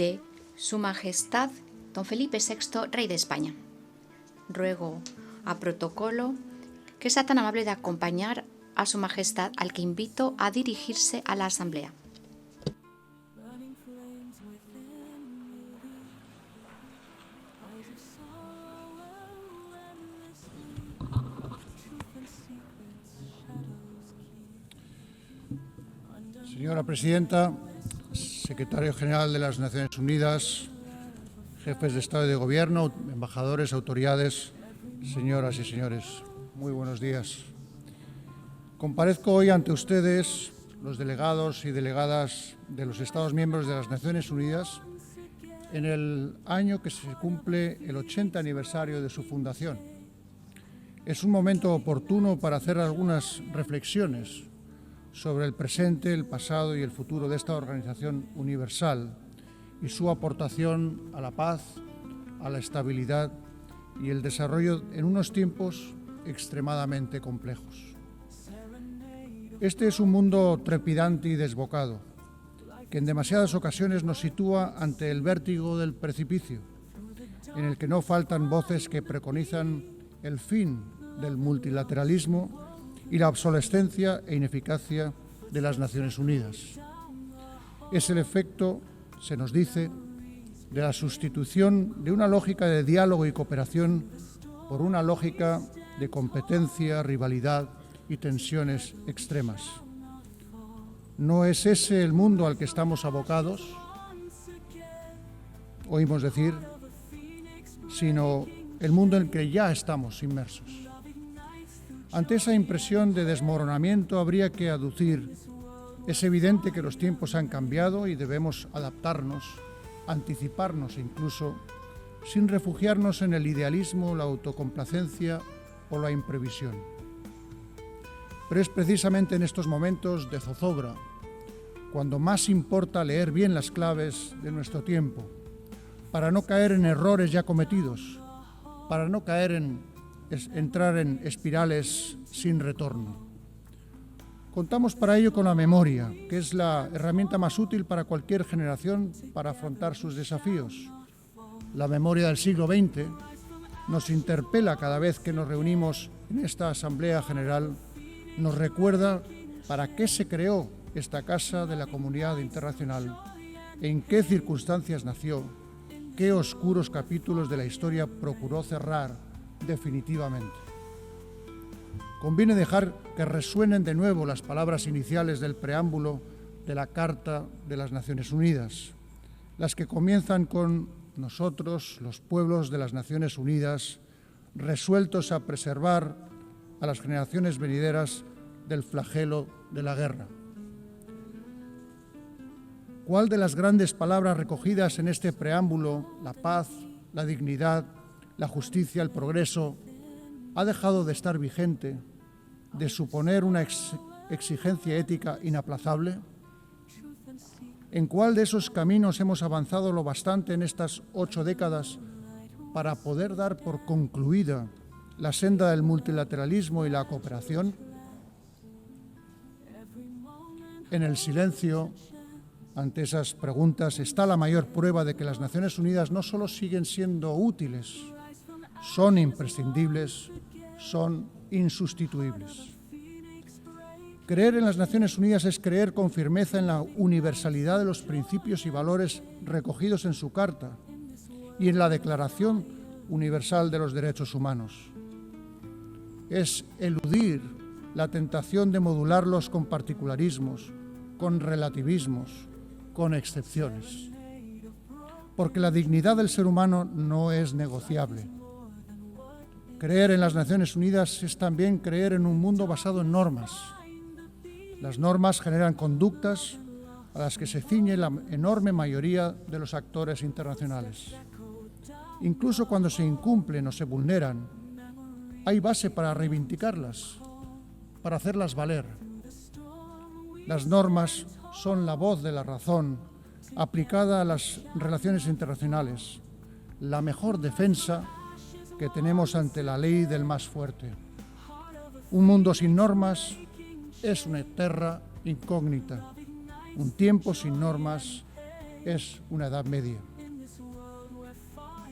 de Su Majestad Don Felipe VI, Rey de España. Ruego a protocolo que sea tan amable de acompañar a Su Majestad, al que invito a dirigirse a la Asamblea. Señora Presidenta, Secretario General de las Naciones Unidas, jefes de Estado y de Gobierno, embajadores, autoridades, señoras y señores, muy buenos días. Comparezco hoy ante ustedes, los delegados y delegadas de los Estados miembros de las Naciones Unidas, en el año que se cumple el 80 aniversario de su fundación. Es un momento oportuno para hacer algunas reflexiones sobre el presente, el pasado y el futuro de esta organización universal y su aportación a la paz, a la estabilidad y el desarrollo en unos tiempos extremadamente complejos. Este es un mundo trepidante y desbocado, que en demasiadas ocasiones nos sitúa ante el vértigo del precipicio, en el que no faltan voces que preconizan el fin del multilateralismo y la obsolescencia e ineficacia de las Naciones Unidas. Es el efecto, se nos dice, de la sustitución de una lógica de diálogo y cooperación por una lógica de competencia, rivalidad y tensiones extremas. ¿No es ese el mundo al que estamos abocados? Oímos decir, sino el mundo en el que ya estamos inmersos. Ante esa impresión de desmoronamiento habría que aducir: es evidente que los tiempos han cambiado y debemos adaptarnos, anticiparnos incluso, sin refugiarnos en el idealismo, la autocomplacencia o la imprevisión. Pero es precisamente en estos momentos de zozobra cuando más importa leer bien las claves de nuestro tiempo, para no caer en errores ya cometidos, para no entrar en espirales sin retorno. Contamos para ello con la memoria, que es la herramienta más útil para cualquier generación para afrontar sus desafíos. La memoria del siglo XX nos interpela cada vez que nos reunimos en esta Asamblea General, nos recuerda para qué se creó esta Casa de la Comunidad Internacional, en qué circunstancias nació, qué oscuros capítulos de la historia procuró cerrar definitivamente. Conviene dejar que resuenen de nuevo las palabras iniciales del preámbulo de la Carta de las Naciones Unidas, las que comienzan con: nosotros, los pueblos de las Naciones Unidas, resueltos a preservar a las generaciones venideras del flagelo de la guerra. ¿Cuál de las grandes palabras recogidas en este preámbulo, la paz, la dignidad, la justicia, el progreso, ha dejado de estar vigente, de suponer una exigencia ética inaplazable? ¿En cuál de esos caminos hemos avanzado lo bastante en estas 8 décadas para poder dar por concluida la senda del multilateralismo y la cooperación? En el silencio ante esas preguntas está la mayor prueba de que las Naciones Unidas no solo siguen siendo útiles, son imprescindibles, son insustituibles. Creer en las Naciones Unidas es creer con firmeza en la universalidad de los principios y valores recogidos en su Carta y en la Declaración Universal de los Derechos Humanos. Es eludir la tentación de modularlos con particularismos, con relativismos, con excepciones. Porque la dignidad del ser humano no es negociable. Creer en las Naciones Unidas es también creer en un mundo basado en normas. Las normas generan conductas a las que se ciñe la enorme mayoría de los actores internacionales. Incluso cuando se incumplen o se vulneran, hay base para reivindicarlas, para hacerlas valer. Las normas son la voz de la razón aplicada a las relaciones internacionales, la mejor defensa que tenemos ante la ley del más fuerte. Un mundo sin normas es una terra incógnita. Un tiempo sin normas es una edad media.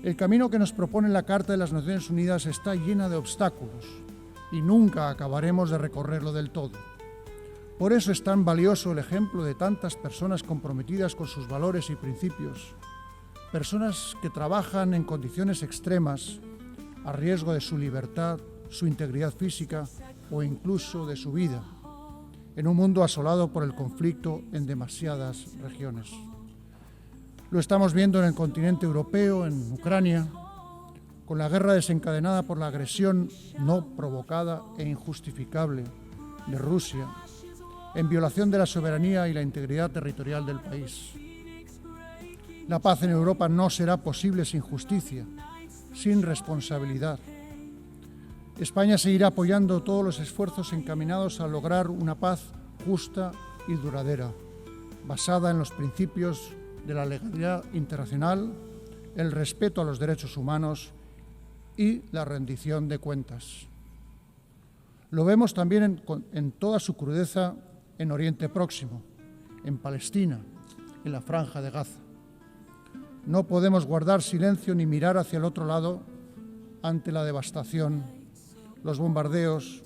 El camino que nos propone la Carta de las Naciones Unidas está llena de obstáculos y nunca acabaremos de recorrerlo del todo. Por eso es tan valioso el ejemplo de tantas personas comprometidas con sus valores y principios, personas que trabajan en condiciones extremas a riesgo de su libertad, su integridad física o incluso de su vida, en un mundo asolado por el conflicto en demasiadas regiones. Lo estamos viendo en el continente europeo, en Ucrania, con la guerra desencadenada por la agresión no provocada e injustificable de Rusia, en violación de la soberanía y la integridad territorial del país. La paz en Europa no será posible sin justicia, sin responsabilidad. España seguirá apoyando todos los esfuerzos encaminados a lograr una paz justa y duradera, basada en los principios de la legalidad internacional, el respeto a los derechos humanos y la rendición de cuentas. Lo vemos también en toda su crudeza en Oriente Próximo, en Palestina, en la Franja de Gaza. No podemos guardar silencio ni mirar hacia el otro lado ante la devastación, los bombardeos,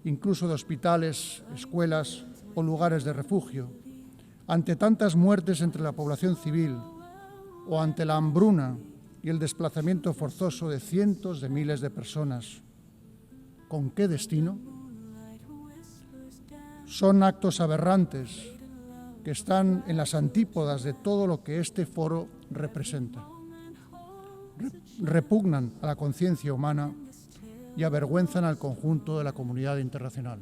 incluso de hospitales, escuelas o lugares de refugio, ante tantas muertes entre la población civil o ante la hambruna y el desplazamiento forzoso de cientos de miles de personas. ¿Con qué destino? Son actos aberrantes que están en las antípodas de todo lo que este foro representa. Repugnan a la conciencia humana y avergüenzan al conjunto de la comunidad internacional.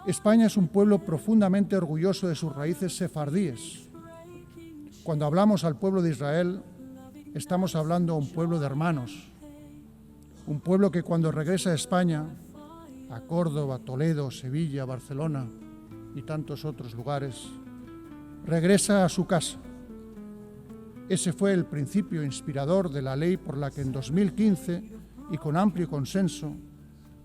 España es un pueblo profundamente orgulloso de sus raíces sefardíes. Cuando hablamos al pueblo de Israel, estamos hablando a un pueblo de hermanos, un pueblo que cuando regresa a España, a Córdoba, Toledo, Sevilla, Barcelona y tantos otros lugares, regresa a su casa. Ese fue el principio inspirador de la ley por la que en 2015, y con amplio consenso,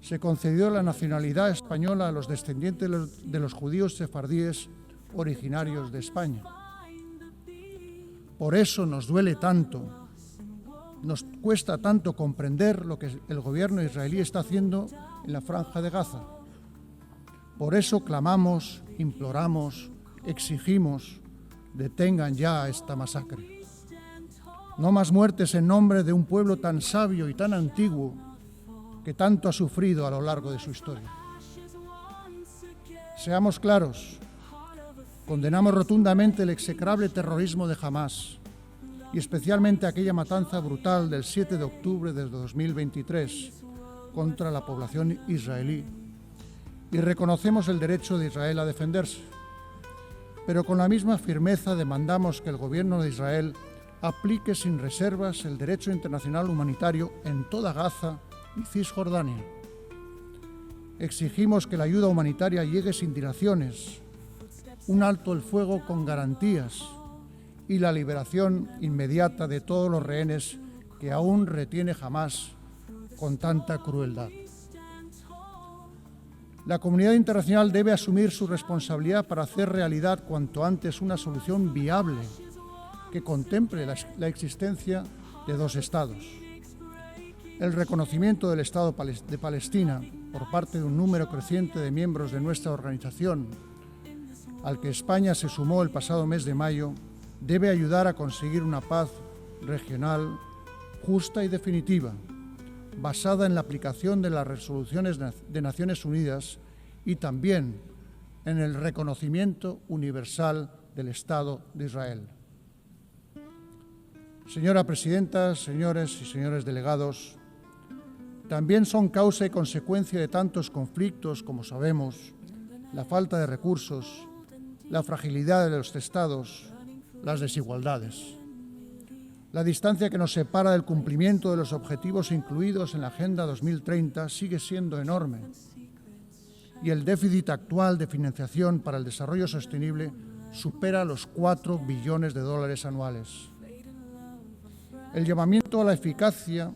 se concedió la nacionalidad española a los descendientes de los judíos sefardíes originarios de España. Por eso nos duele tanto, nos cuesta tanto comprender lo que el gobierno israelí está haciendo en la Franja de Gaza. Por eso clamamos, imploramos, exigimos, detengan ya esta masacre. No más muertes en nombre de un pueblo tan sabio y tan antiguo que tanto ha sufrido a lo largo de su historia. Seamos claros, condenamos rotundamente el execrable terrorismo de Hamás y especialmente aquella matanza brutal del 7 de octubre de 2023 contra la población israelí y reconocemos el derecho de Israel a defenderse. Pero con la misma firmeza demandamos que el gobierno de Israel aplique sin reservas el derecho internacional humanitario en toda Gaza y Cisjordania. Exigimos que la ayuda humanitaria llegue sin dilaciones, un alto el fuego con garantías y la liberación inmediata de todos los rehenes que aún retiene Hamás con tanta crueldad. La comunidad internacional debe asumir su responsabilidad para hacer realidad cuanto antes una solución viable que contemple la existencia de dos estados. El reconocimiento del Estado de Palestina por parte de un número creciente de miembros de nuestra organización, al que España se sumó el pasado mes de mayo, debe ayudar a conseguir una paz regional justa y definitiva, basada en la aplicación de las resoluciones de Naciones Unidas y también en el reconocimiento universal del Estado de Israel. Señora Presidenta, señores y señores delegados, también son causa y consecuencia de tantos conflictos, como sabemos, la falta de recursos, la fragilidad de los estados, las desigualdades. La distancia que nos separa del cumplimiento de los objetivos incluidos en la Agenda 2030 sigue siendo enorme y el déficit actual de financiación para el desarrollo sostenible supera los 4 billones de dólares anuales. El llamamiento a la eficacia,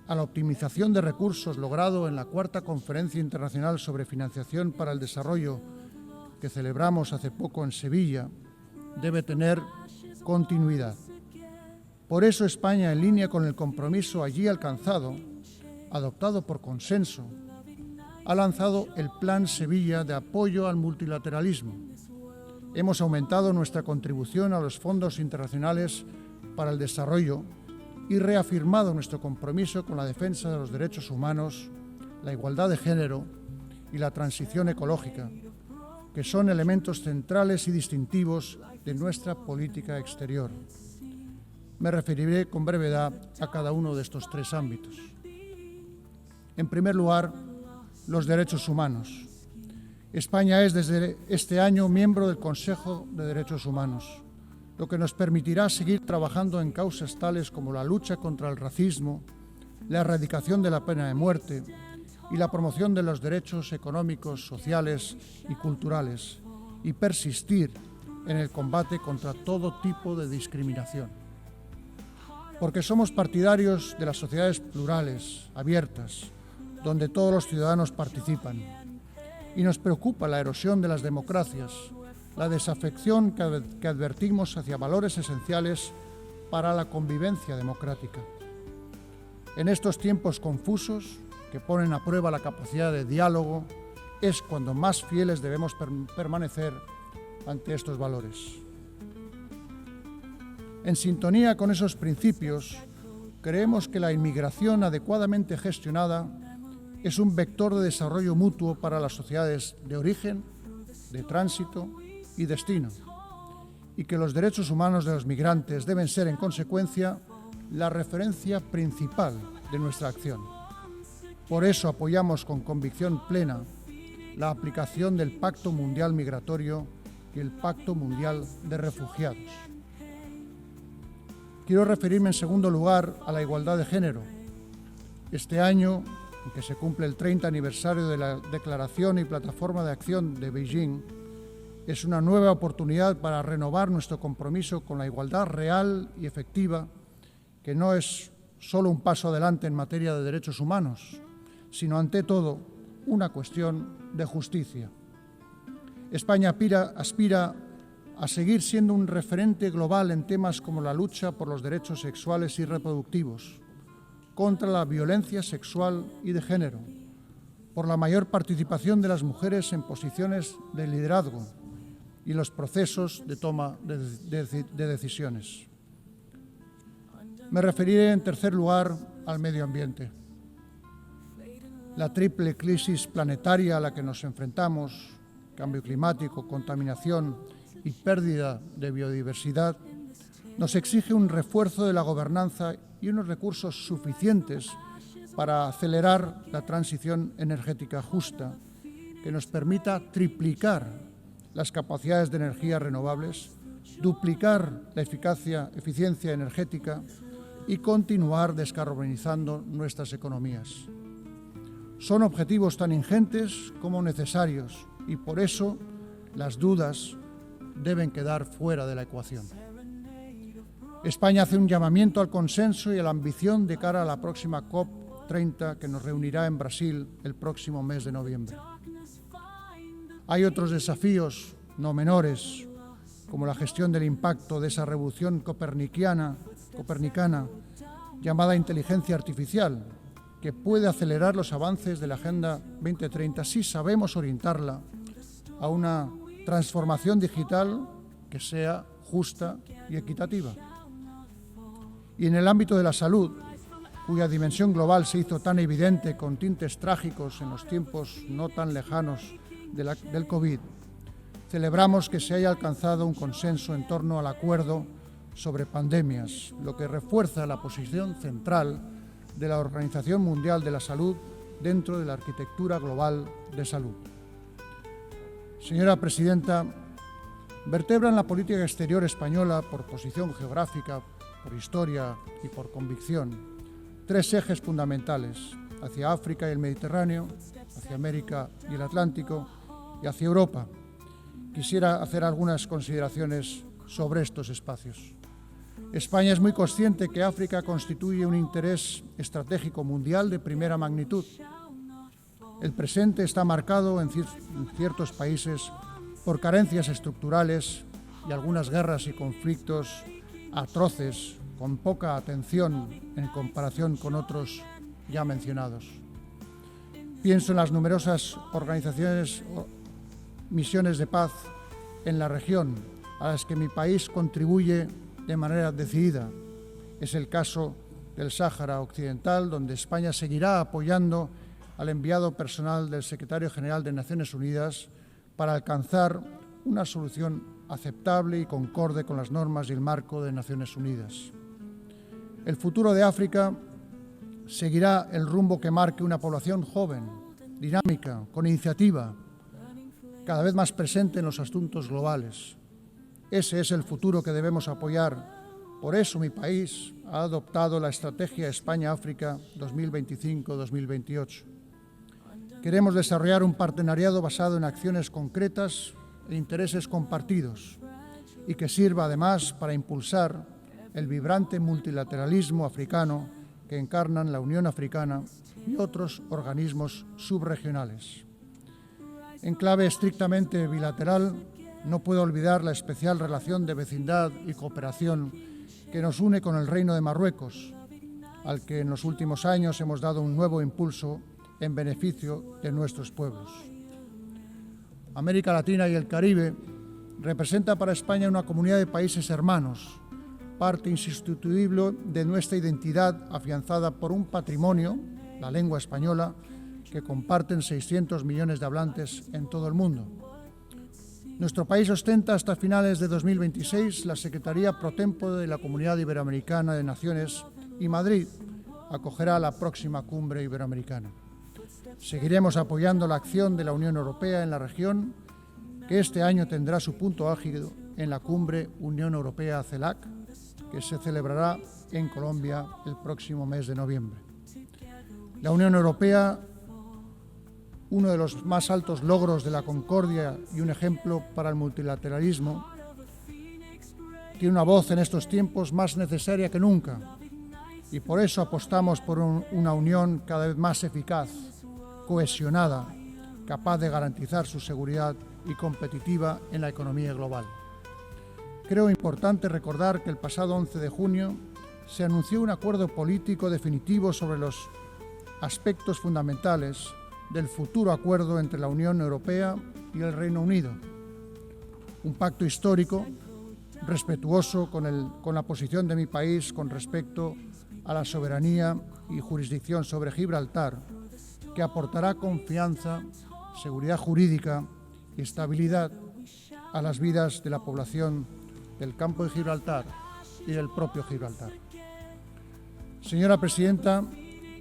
a la optimización de recursos logrado en la cuarta Conferencia Internacional sobre Financiación para el Desarrollo que celebramos hace poco en Sevilla debe tener continuidad. Por eso España, en línea con el compromiso allí alcanzado, adoptado por consenso, ha lanzado el Plan Sevilla de apoyo al multilateralismo. Hemos aumentado nuestra contribución a los fondos internacionales para el desarrollo y reafirmado nuestro compromiso con la defensa de los derechos humanos, la igualdad de género y la transición ecológica, que son elementos centrales y distintivos de nuestra política exterior. Me referiré con brevedad a cada uno de estos tres ámbitos. En primer lugar, los derechos humanos. España es desde este año miembro del Consejo de Derechos Humanos, lo que nos permitirá seguir trabajando en causas tales como la lucha contra el racismo, la erradicación de la pena de muerte y la promoción de los derechos económicos, sociales y culturales, y persistir en el combate contra todo tipo de discriminación. Porque somos partidarios de las sociedades plurales, abiertas, donde todos los ciudadanos participan, y nos preocupa la erosión de las democracias, la desafección que advertimos hacia valores esenciales para la convivencia democrática. En estos tiempos confusos, que ponen a prueba la capacidad de diálogo, es cuando más fieles debemos permanecer ante estos valores. En sintonía con esos principios, creemos que la inmigración adecuadamente gestionada es un vector de desarrollo mutuo para las sociedades de origen, de tránsito y destino, y que los derechos humanos de los migrantes deben ser, en consecuencia, la referencia principal de nuestra acción. Por eso apoyamos con convicción plena la aplicación del Pacto Mundial Migratorio y el Pacto Mundial de Refugiados. Quiero referirme en segundo lugar a la igualdad de género. Este año, en que se cumple el 30 aniversario de la Declaración y Plataforma de Acción de Beijing, es una nueva oportunidad para renovar nuestro compromiso con la igualdad real y efectiva, que no es solo un paso adelante en materia de derechos humanos, sino ante todo una cuestión de justicia. España aspira a seguir siendo un referente global en temas como la lucha por los derechos sexuales y reproductivos, contra la violencia sexual y de género, por la mayor participación de las mujeres en posiciones de liderazgo y los procesos de toma de decisiones. Me referiré en tercer lugar al medio ambiente. La triple crisis planetaria a la que nos enfrentamos, cambio climático, contaminación y pérdida de biodiversidad, nos exige un refuerzo de la gobernanza y unos recursos suficientes para acelerar la transición energética justa, que nos permita triplicar las capacidades de energías renovables, duplicar la eficiencia energética y continuar descarbonizando nuestras economías. Son objetivos tan ingentes como necesarios y por eso las dudas deben quedar fuera de la ecuación. España hace un llamamiento al consenso y a la ambición de cara a la próxima COP30 que nos reunirá en Brasil el próximo mes de noviembre. Hay otros desafíos no menores, como la gestión del impacto de esa revolución copernicana llamada inteligencia artificial, que puede acelerar los avances de la Agenda 2030 si sabemos orientarla a una transformación digital que sea justa y equitativa. Y en el ámbito de la salud, cuya dimensión global se hizo tan evidente con tintes trágicos en los tiempos no tan lejanos del COVID, celebramos que se haya alcanzado un consenso en torno al acuerdo sobre pandemias, lo que refuerza la posición central de la Organización Mundial de la Salud dentro de la arquitectura global de salud. Señora Presidenta, vertebran la política exterior española por posición geográfica, por historia y por convicción tres ejes fundamentales: hacia África y el Mediterráneo, hacia América y el Atlántico y hacia Europa. Quisiera hacer algunas consideraciones sobre estos espacios. España es muy consciente que África constituye un interés estratégico mundial de primera magnitud. El presente está marcado en ciertos países por carencias estructurales y algunas guerras y conflictos atroces con poca atención en comparación con otros ya mencionados. Pienso en las numerosas organizaciones o misiones de paz en la región a las que mi país contribuye de manera decidida. Es el caso del Sáhara Occidental, donde España seguirá apoyando al enviado personal del Secretario General de Naciones Unidas para alcanzar una solución aceptable y concorde con las normas y el marco de Naciones Unidas. El futuro de África seguirá el rumbo que marque una población joven, dinámica, con iniciativa, cada vez más presente en los asuntos globales. Ese es el futuro que debemos apoyar. Por eso mi país ha adoptado la Estrategia España-África 2025-2028. Queremos desarrollar un partenariado basado en acciones concretas e intereses compartidos y que sirva además para impulsar el vibrante multilateralismo africano que encarnan la Unión Africana y otros organismos subregionales. En clave estrictamente bilateral, no puedo olvidar la especial relación de vecindad y cooperación que nos une con el Reino de Marruecos, al que en los últimos años hemos dado un nuevo impulso en beneficio de nuestros pueblos. América Latina y el Caribe representa para España una comunidad de países hermanos, parte insustituible de nuestra identidad afianzada por un patrimonio, la lengua española, que comparten 600 millones de hablantes en todo el mundo. Nuestro país ostenta hasta finales de 2026 la Secretaría Pro Tempore de la Comunidad Iberoamericana de Naciones y Madrid acogerá la próxima cumbre iberoamericana. Seguiremos apoyando la acción de la Unión Europea en la región, que este año tendrá su punto álgido en la cumbre Unión Europea-CELAC, que se celebrará en Colombia el próximo mes de noviembre. La Unión Europea, uno de los más altos logros de la concordia y un ejemplo para el multilateralismo, tiene una voz en estos tiempos más necesaria que nunca y por eso apostamos por una unión cada vez más eficaz, cohesionada, capaz de garantizar su seguridad y competitiva en la economía global. Creo importante recordar que el pasado 11 de junio se anunció un acuerdo político definitivo sobre los aspectos fundamentales del futuro acuerdo entre la Unión Europea y el Reino Unido. Un pacto histórico, respetuoso con la posición de mi país con respecto a la soberanía y jurisdicción sobre Gibraltar, que aportará confianza, seguridad jurídica y estabilidad a las vidas de la población del campo de Gibraltar y del propio Gibraltar. Señora Presidenta,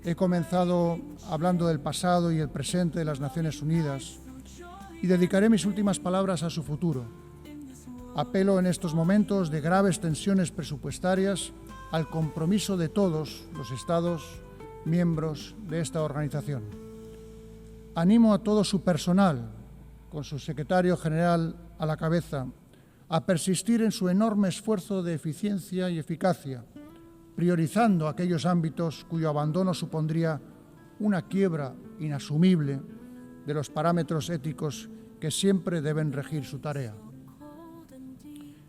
he comenzado hablando del pasado y el presente de las Naciones Unidas y dedicaré mis últimas palabras a su futuro. Apelo en estos momentos de graves tensiones presupuestarias al compromiso de todos los Estados miembros de esta organización. Animo a todo su personal, con su secretario general a la cabeza, a persistir en su enorme esfuerzo de eficiencia y eficacia, priorizando aquellos ámbitos cuyo abandono supondría una quiebra inasumible de los parámetros éticos que siempre deben regir su tarea.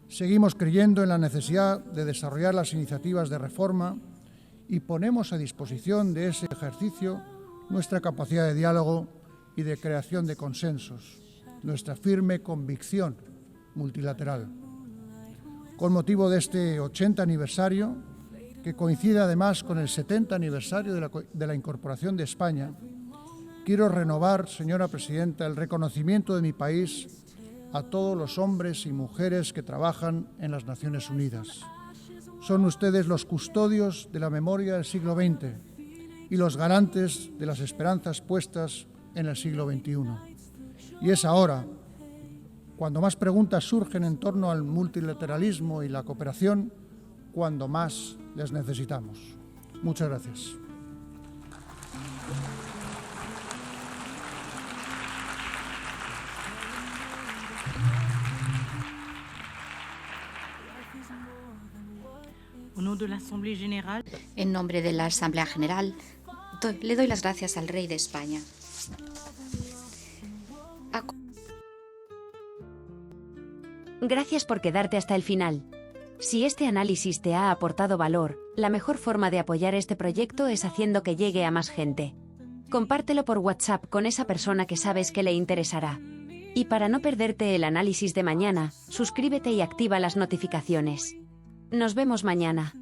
Seguimos creyendo en la necesidad de desarrollar las iniciativas de reforma y ponemos a disposición de ese ejercicio nuestra capacidad de diálogo y de creación de consensos, nuestra firme convicción multilateral. Con motivo de este 80 aniversario, que coincide además con el 70 aniversario de la incorporación de España, quiero renovar, señora Presidenta, el reconocimiento de mi país a todos los hombres y mujeres que trabajan en las Naciones Unidas. Son ustedes los custodios de la memoria del siglo XX y los garantes de las esperanzas puestas en el siglo XXI. Y es ahora, cuando más preguntas surgen en torno al multilateralismo y la cooperación, cuando más les necesitamos. Muchas gracias. En nombre de la Asamblea General, le doy las gracias al Rey de España. Gracias por quedarte hasta el final. Si este análisis te ha aportado valor, la mejor forma de apoyar este proyecto es haciendo que llegue a más gente. Compártelo por WhatsApp con esa persona que sabes que le interesará. Y para no perderte el análisis de mañana, suscríbete y activa las notificaciones. Nos vemos mañana.